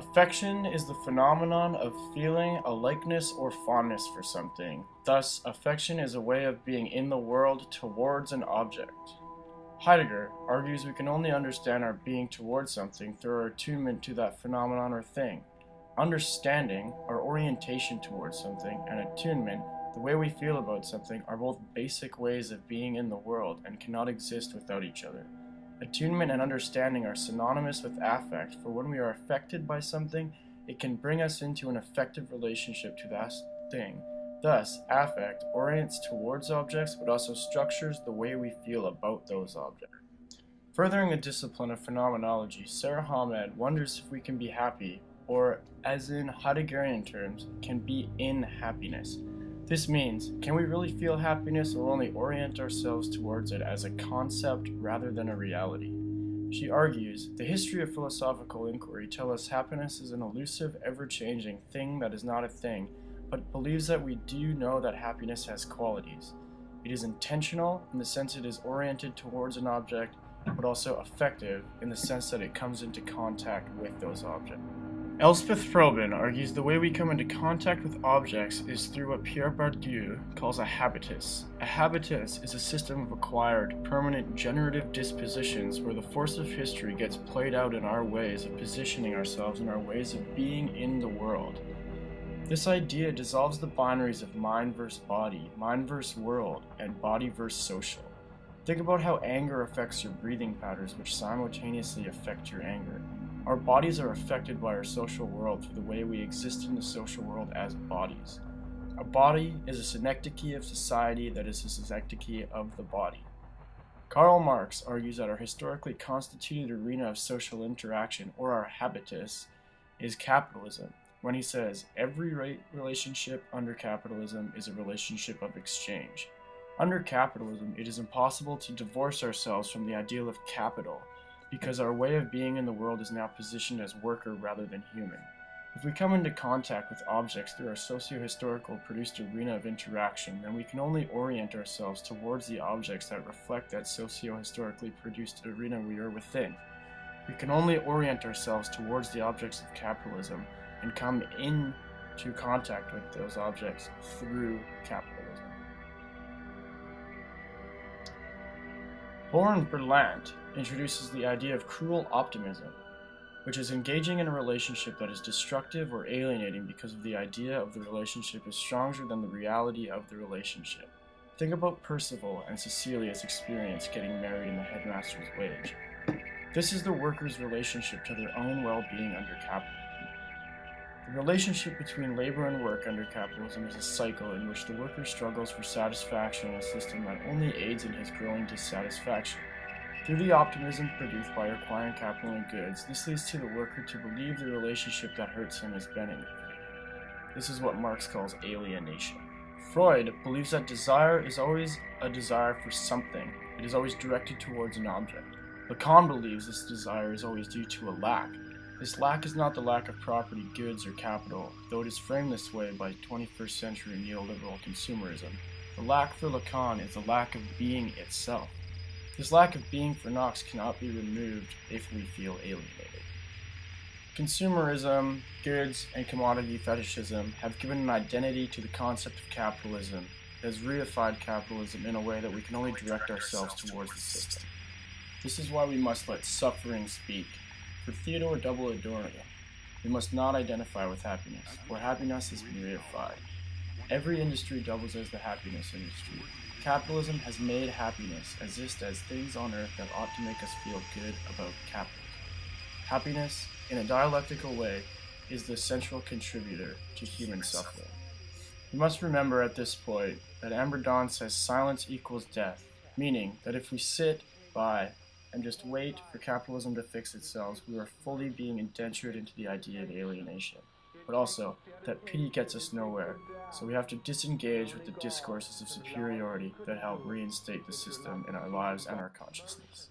Affection is the phenomenon of feeling a likeness or fondness for something. Thus, affection is a way of being in the world towards an object. Heidegger argues we can only understand our being towards something through our attunement to that phenomenon or thing. Understanding, our orientation towards something, and attunement, the way we feel about something, are both basic ways of being in the world and cannot exist without each other. Attunement and understanding are synonymous with affect, for when we are affected by something, it can bring us into an affective relationship to that thing. Thus, affect orients towards objects, but also structures the way we feel about those objects. Furthering the discipline of phenomenology, Sarah Hamed wonders if we can be happy, or, as in Heideggerian terms, can be in happiness. This means, can we really feel happiness or only orient ourselves towards it as a concept rather than a reality? She argues, the history of philosophical inquiry tells us happiness is an elusive, ever-changing thing that is not a thing, but believes that we do know that happiness has qualities. It is intentional in the sense it is oriented towards an object, but also affective in the sense that it comes into contact with those objects. Elspeth Frobin argues the way we come into contact with objects is through what Pierre Bourdieu calls a habitus. A habitus is a system of acquired, permanent, generative dispositions where the force of history gets played out in our ways of positioning ourselves and our ways of being in the world. This idea dissolves the binaries of mind versus body, mind versus world, and body versus social. Think about how anger affects your breathing patterns, which simultaneously affect your anger. Our bodies are affected by our social world through the way we exist in the social world as bodies. A body is a synecdoche of society that is a synecdoche of the body. Karl Marx argues that our historically constituted arena of social interaction, or our habitus, is capitalism, when he says, every relationship under capitalism is a relationship of exchange. Under capitalism, it is impossible to divorce ourselves from the ideal of capital, because our way of being in the world is now positioned as worker rather than human. If we come into contact with objects through our socio-historical produced arena of interaction, then we can only orient ourselves towards the objects that reflect that socio-historically produced arena we are within. We can only orient ourselves towards the objects of capitalism and come into contact with those objects through capitalism. Horn-Berlant introduces the idea of cruel optimism, which is engaging in a relationship that is destructive or alienating because of the idea of the relationship is stronger than the reality of the relationship. Think about Percival and Cecilia's experience getting married in the headmaster's wage. This is the workers' relationship to their own well-being under capitalism. The relationship between labor and work under capitalism is a cycle in which the worker struggles for satisfaction in a system that only aids in his growing dissatisfaction. Through the optimism produced by acquiring capital and goods, this leads to the worker to believe the relationship that hurts him is benefiting him. This is what Marx calls alienation. Freud believes that desire is always a desire for something. It is always directed towards an object. Lacan believes this desire is always due to a lack. This lack is not the lack of property, goods, or capital, though it is framed this way by 21st century neoliberal consumerism. The lack for Lacan is the lack of being itself. This lack of being for Knox cannot be removed if we feel alienated. Consumerism, goods, and commodity fetishism have given an identity to the concept of capitalism that has reified capitalism in a way that we can only direct ourselves towards the system. This is why we must let suffering speak. For Theodore Adorno, we must not identify with happiness, for happiness has been reified. Every industry doubles as the happiness industry. Capitalism has made happiness exist as things on earth that ought to make us feel good about capitalism. Happiness, in a dialectical way, is the central contributor to human suffering. We must remember at this point that Amber Dawn says silence equals death, meaning that if we sit by and just wait for capitalism to fix itself, we are fully being indentured into the idea of alienation. But also, that pity gets us nowhere, so we have to disengage with the discourses of superiority that help reinstate the system in our lives and our consciousness.